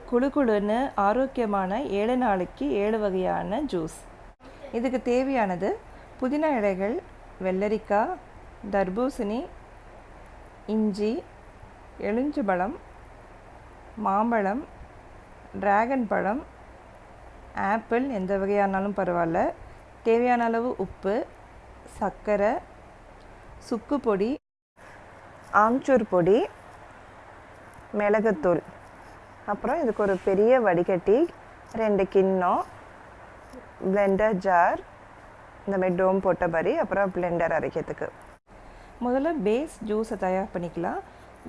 குளு குளுன்னு ஆரோக்கியமான 7 நாளைக்கு 7 வகையான ஜூஸ். இதுக்கு தேவையானது புதினா இலைகள், வெள்ளரிக்காய், தர்பூசணி, இஞ்சி, எலுமிச்சம்பழம், மாம்பழம், டிராகன் பழம், ஆப்பிள் எந்த வகையானாலும் பரவாயில்ல, தேவையான அளவு உப்பு, சர்க்கரை, சுக்கு பொடி, ஆம்ச்சூர் பொடி, மிளகுத்தூள். அப்புறம் இதுக்கு ஒரு பெரிய வடிகட்டி, 2 கிண்ணம், பிளெண்டர் ஜார், இந்த மாதிரி டோம் போட்ட மாதிரி, அப்புறம் பிளெண்டர் அரைக்கிறதுக்கு. முதல்ல பேஸ் ஜூஸை தயார் பண்ணிக்கலாம்.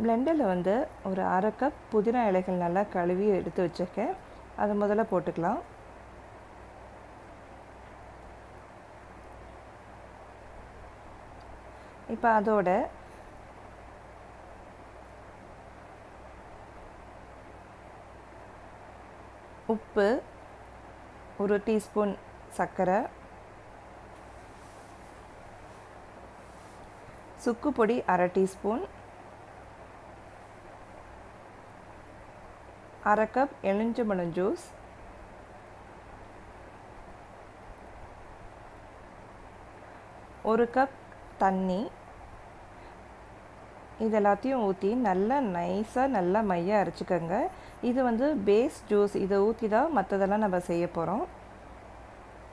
பிளெண்டரில் வந்து ஒரு 1/2 கப் புதினா இலைகள் நல்லா கழுவி எடுத்து வச்சுருக்கேன். அதை முதல்ல போட்டுக்கலாம். இப்போ அதோட உப்பு, 1 டீஸ்பூன் சர்க்கரை, சுக்கு பொடி 1/2 டீஸ்பூன், 1/2 கப் எலுமிச்சம்பழம் ஜூஸ், 1 கப் தண்ணி, இது எல்லாத்தையும் ஊற்றி நல்லா நைஸாக நல்லா மையாக அரைச்சிக்கோங்க. இது வந்து பேஸ் ஜூஸ், இதை ஊற்றி தான் மற்றதெல்லாம் நம்ம செய்ய போகிறோம்.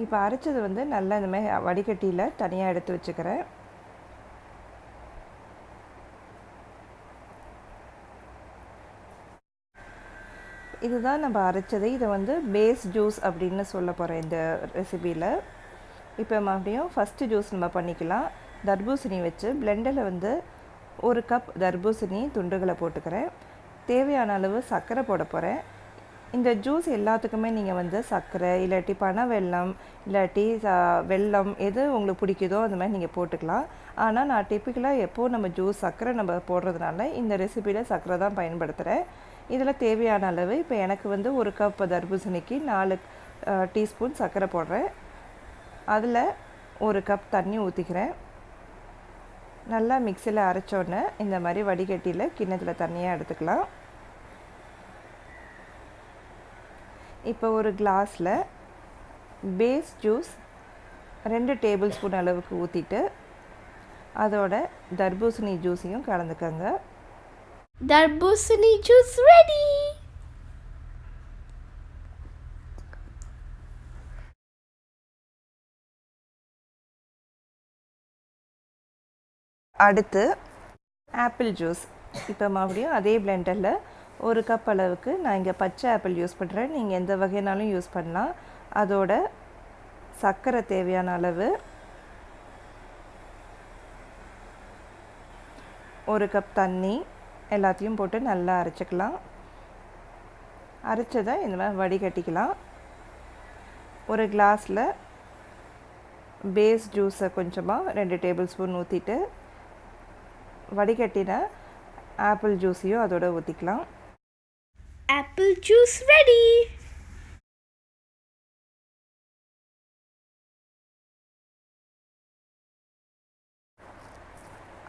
இப்போ அரைச்சது வந்து நல்லா இந்த மாதிரி வடிகட்டியில் தனியாக எடுத்து வச்சுக்கிறேன். இதுதான் நம்ம அரைச்சது. இதை வந்து பேஸ் ஜூஸ் அப்படின்னு சொல்ல போகிறேன் இந்த ரெசிபியில். இப்போ மறுபடியும் ஃபஸ்ட்டு ஜூஸ் நம்ம பண்ணிக்கலாம். தர்பூசணி வச்சு பிளெண்டரில் வந்து 1 கப் தர்பூசணி துண்டுகளை போட்டுக்கிறேன். தேவையான அளவு சர்க்கரை போட போகிறேன். இந்த ஜூஸ் எல்லாத்துக்குமே நீங்கள் வந்து சர்க்கரை இல்லாட்டி பனை வெல்லம் இல்லாட்டி வெல்லம் எது உங்களுக்கு பிடிக்குதோ அந்த மாதிரி நீங்கள் போட்டுக்கலாம். ஆனால் நான் டிப்பிக்கலாக எப்போது நம்ம ஜூஸ் சர்க்கரை நம்ம போடுறதுனால இந்த ரெசிபியில் சர்க்கரை தான் பயன்படுத்துகிறேன். இதில் தேவையான அளவு இப்போ எனக்கு வந்து 1 கப் தர்பூசணிக்கு 4 டீஸ்பூன் சர்க்கரை போடுறேன். அதில் 1 கப் தண்ணி ஊற்றிக்கிறேன். நல்லா மிக்சியில் அரைச்சோடனே இந்த மாதிரி வடிகட்டியில் கிண்ணத்தில் தண்ணியாக எடுத்துக்கலாம். இப்போ ஒரு கிளாஸில் பேஸ் ஜூஸ் 2 டேபிள் ஸ்பூன் அளவுக்கு ஊற்றிட்டு அதோட தர்பூசணி ஜூஸையும் கலந்துக்கோங்க. தர்பூசணி ஜூஸ் ரெடி. அடுத்து ஆப்பிள் ஜூஸ். இப்போ மறுபடியும் அதே பிளெண்டரில் 1 கப் அளவுக்கு நான் இங்கே பச்சை ஆப்பிள் யூஸ் பண்ணுறேன். நீங்கள் எந்த வகைனாலும் யூஸ் பண்ணலாம். அதோட சர்க்கரை தேவையான அளவு, 1 கப் தண்ணி, எல்லாத்தையும் போட்டு நல்லா அரைச்சிக்கலாம். அரைச்சதை இந்த மாதிரி வடிகட்டிக்கலாம். ஒரு கிளாஸில் பேஸ் ஜூஸை கொஞ்சமாக 2 டேபிள் ஸ்பூன் ஊற்றிட்டு வடிகட்டின ஆப்பிள் ஜூஸையும் அதோட ஊற்றிக்கலாம். Apple juice ready.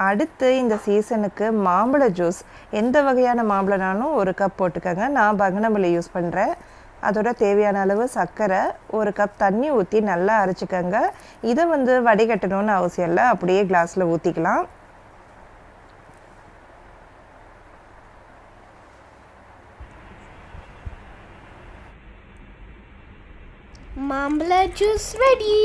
அடுத்து இந்த சீசனுக்கு மாம்பழ ஜூஸ், எந்த வகையான மாம்பழம்னாலும் 1 கப் போட்டுக்கோங்க. நான் பங்கனப்பள்ளி யூஸ் பண்ணுறேன். அதோட தேவையான அளவு சர்க்கரை, 1 கப் தண்ணி ஊற்றி நல்லா அரைச்சிக்கோங்க. இதை வந்து வடிகட்டணும்னு அவசியம் இல்லை, அப்படியே கிளாஸில் ஊற்றிக்கலாம். மாம்பழ ஜூஸ் ரெடி.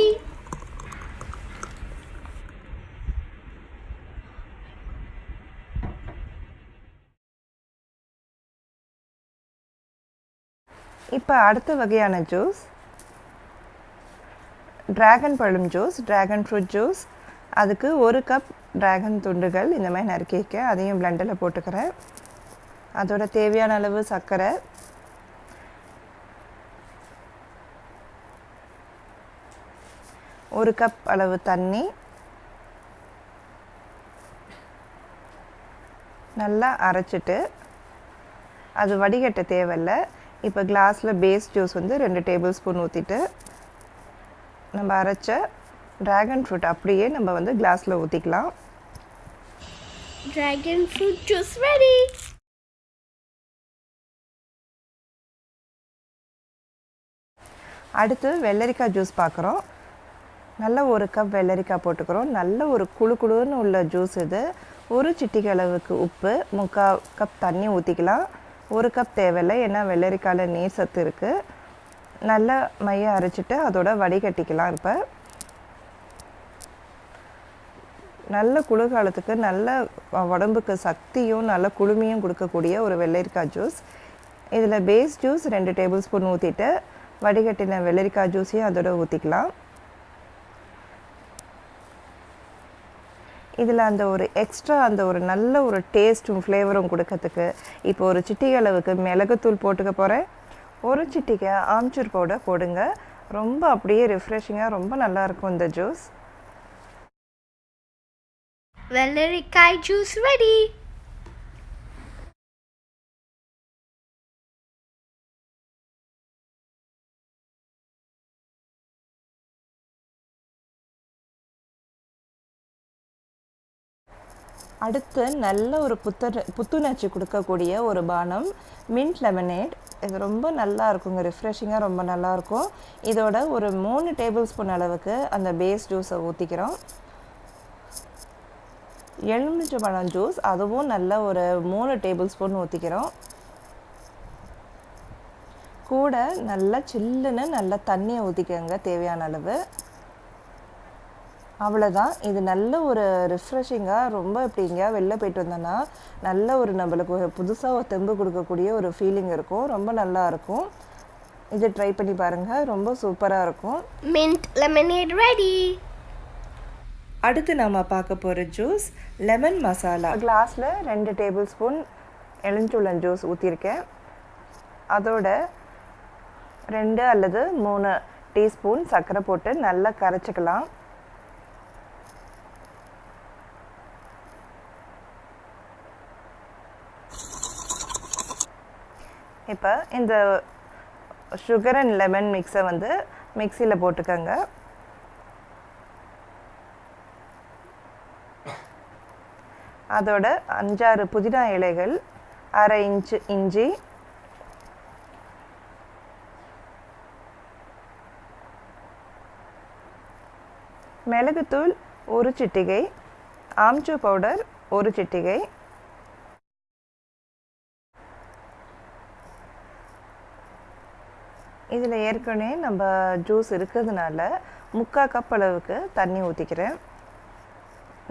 இப்போ அடுத்த வகையான ஜூஸ் டிராகன் பழம் ஜூஸ், டிராகன் ஃப்ரூட் ஜூஸ். அதுக்கு 1 கப் டிராகன் துண்டுகள் இந்த மாதிரி நறுக்கிக்க, அதையும் பிளெண்டரில் போட்டுக்கிறேன். அதோட தேவையான அளவு சர்க்கரை, 1 கப் அளவு தண்ணி, நல்லா அரைச்சிட்டு அது வடிகட்ட தேவையில்லை. இப்போ கிளாஸில் பேஸ் ஜூஸ் வந்து 2 டேபிள் ஸ்பூன் ஊற்றிட்டு நம்ம அரைச்ச டிராகன் ஃப்ரூட் அப்படியே நம்ம வந்து கிளாஸில் ஊற்றிக்கலாம். Dragon fruit juice ready. அடுத்து வெள்ளரிக்காய் ஜூஸ் பார்க்குறோம். நல்ல ஒரு கப் வெள்ளரிக்காய் போட்டுக்கிறோம். நல்ல ஒரு குழு குழுன்னு உள்ள ஜூஸ் இது. ஒரு சிட்டிகை அளவுக்கு உப்பு, 3/4 கப் தண்ணி ஊற்றிக்கலாம். 1 கப் தேவையில்லை, ஏன்னா வெள்ளரிக்காயில் நீர் சத்து இருக்குது. நல்லா மைய அரைச்சிட்டு அதோட வடிகட்டிக்கலாம். இப்போ நல்ல குளிர்காலத்துக்கு நல்ல உடம்புக்கு சக்தியும் நல்ல குளுமையும் கொடுக்கக்கூடிய ஒரு வெள்ளரிக்காய் ஜூஸ். இதில் பேஸ் ஜூஸ் 2 டேபிள் ஸ்பூன் ஊற்றிட்டு வடிகட்டின வெள்ளரிக்காய் ஜூஸையும் அதோட ஊற்றிக்கலாம். இதில் அந்த ஒரு எக்ஸ்ட்ரா அந்த ஒரு நல்ல ஒரு டேஸ்ட்டும் ஃப்ளேவரும் கொடுக்கறதுக்கு இப்போ ஒரு சிட்டிகை அளவுக்கு மிளகுத்தூள் போட்டுக்க போகிறேன். ஒரு சிட்டிகை ஆம்ச்சூர் பவுடர் போடுங்க. ரொம்ப அப்படியே ரிஃப்ரெஷிங்காக ரொம்ப நல்லாயிருக்கும் இந்த ஜூஸ். வெள்ளரிக்காய் juice ready. அடுத்து நல்ல ஒரு புத்துணர்ச்சி கொடுக்கக்கூடிய ஒரு பானம் மின்ட் லெமனேட். இது ரொம்ப நல்லா இருக்குங்க, ரிஃப்ரெஷிங்காக ரொம்ப நல்லாயிருக்கும். இதோட ஒரு 3 டேபிள் ஸ்பூன் அளவுக்கு அந்த பேஸ் ஜூஸை ஊற்றிக்கிறோம். எலுமிச்சம்பழம் ஜூஸ் அதுவும் நல்ல ஒரு 3 டேபிள் ஸ்பூன் ஊற்றிக்கிறோம். கூட நல்லா சில்லுன்னு நல்லா தண்ணியை ஊற்றிக்கோங்க தேவையான அளவு. அவ்வளோதான். இது நல்ல ஒரு ரிஃப்ரெஷிங்காக ரொம்ப இப்படி எங்கேயா வெளில போயிட்டு வந்தோன்னா நல்ல ஒரு நம்மளுக்கு ஒரு புதுசாக ஒரு தெம்பு கொடுக்கக்கூடிய ஒரு ஃபீலிங் இருக்கும். ரொம்ப நல்லா இருக்கும். இது ட்ரை பண்ணி பாருங்கள், ரொம்ப சூப்பராக இருக்கும். Mint lemonade ready. அடுத்து நாம் பார்க்க போகிற ஜூஸ் லெமன் மசாலா. கிளாஸில் 2 டேபிள் ஸ்பூன் எலுமிச்சம்பழம் ஜூஸ் ஊற்றிருக்கேன். அதோட 2 அல்லது 3 டீஸ்பூன் சர்க்கரை போட்டு நல்லா கரைச்சிக்கலாம். இப்போ இந்த சுகர் அண்ட் லெமன் மிக்ஸை வந்து மிக்சியில் போட்டுக்கோங்க. அதோட 5-6 புதினா இலைகள், 1/2 இன்ச்சு இஞ்சி, மிளகுத்தூள் 1 சிட்டிகை, ஆம்ச்சூர் பவுடர் 1 சிட்டிகை, இதில் ஏற்கனவே நம்ம ஜூஸ் இருக்கிறதுனால 3/4 கப் அளவுக்கு தண்ணி ஊற்றிக்கிறேன்.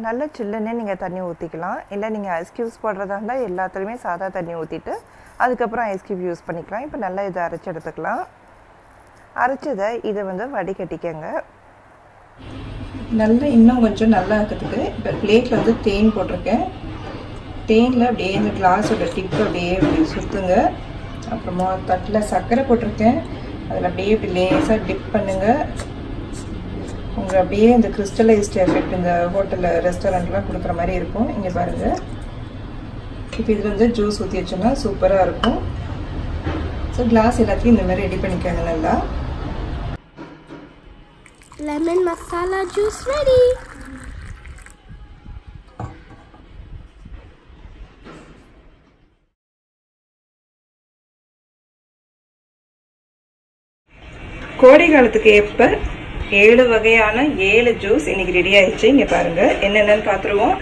நல்ல சில்லுன்னே நீங்கள் தண்ணி ஊற்றிக்கலாம். இல்லை நீங்கள் ஐஸ் க்யூப்ஸ் போடுறதா இருந்தால் எல்லாத்துலேயுமே சாதா தண்ணி ஊற்றிட்டு அதுக்கப்புறம் ஐஸ் க்யூப் யூஸ் பண்ணிக்கலாம். இப்போ நல்லா இதை அரைச்சி எடுத்துக்கலாம். அரைச்சதை இதை வந்து வடிகட்டிக்கங்க. நல்லா இன்னும் கொஞ்சம் நல்லா இருக்கிறதுக்கு இப்போ பிளேட்டில் வந்து தேன் போட்டிருக்கேன். தேனில் அப்படியே இந்த கிளாஸோட டிப்பு அப்படியே இப்படி சுற்றுங்க. அப்புறமா தட்டில் சர்க்கரை போட்டிருக்கேன். அதில் அப்படியே இப்படி லேசாக டிப் பண்ணுங்கள். உங்களுக்கு அப்படியே இந்த கிறிஸ்டலைஸ்ட் எஃபெக்ட் இந்த ஹோட்டலில் ரெஸ்டாரண்ட்லாம் கொடுக்குற மாதிரி இருக்கும். இங்கே பாருங்கள். இப்போ இதில் வந்து ஜூஸ் ஊற்றி வச்சோன்னா சூப்பராக இருக்கும். ஸோ கிளாஸ் எல்லாத்தையும் இந்த மாதிரி ரெடி பண்ணிக்கோங்க நல்லா. Lemon masala juice ready. கோடை காலத்துக்கு ஏற்ப 7 வகையான 7 ஜூஸ் இன்னைக்கு ரெடி ஆயிடுச்சு. இங்கே பாருங்கள் என்னென்னு பார்த்துருவோம்.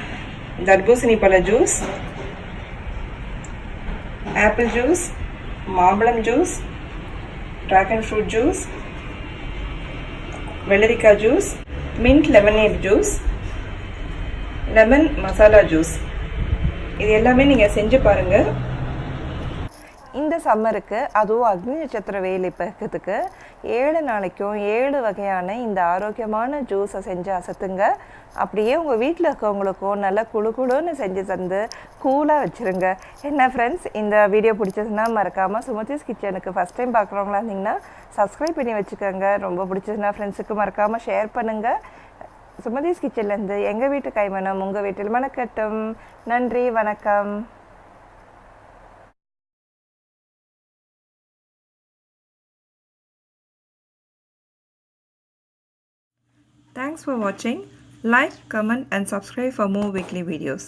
தர்பூசணி பழ ஜூஸ், ஆப்பிள் ஜூஸ், மாம்பழம் ஜூஸ், ட்ராகன் ஃப்ரூட் ஜூஸ், வெள்ளரிக்காய் juice, mint lemonade juice, lemon masala juice. இது எல்லாமே நீங்கள் செஞ்சு பாருங்கள். இந்த சம்மருக்கு அதுவும் அக்னி நட்சத்திர வெயில் இப்போ இருக்கிறதுக்கு 7 நாளைக்கும் 7 வகையான இந்த ஆரோக்கியமான ஜூஸை செஞ்சு அசத்துங்க. அப்படியே உங்கள் வீட்டில் இருக்கவங்களுக்கும் நல்லா குழுன்னு செஞ்சு தந்து கூலாக வச்சுருங்க. என்ன ஃப்ரெண்ட்ஸ், இந்த வீடியோ பிடிச்சதுன்னா மறக்காமல் சுமதிஸ் கிச்சனுக்கு ஃபஸ்ட் டைம் பார்க்குறவங்களா இருந்தீங்கன்னா சப்ஸ்கிரைப் பண்ணி வச்சுக்கோங்க. ரொம்ப பிடிச்சதுன்னா ஃப்ரெண்ட்ஸுக்கு மறக்காமல் ஷேர் பண்ணுங்கள். சுமதிஸ் கிச்சன்லேருந்து எங்கள் வீட்டு கைமணம் உங்கள் வீட்டில் மணக்கட்டும். நன்றி, வணக்கம். Thanks for watching. Like, comment and subscribe for more weekly videos.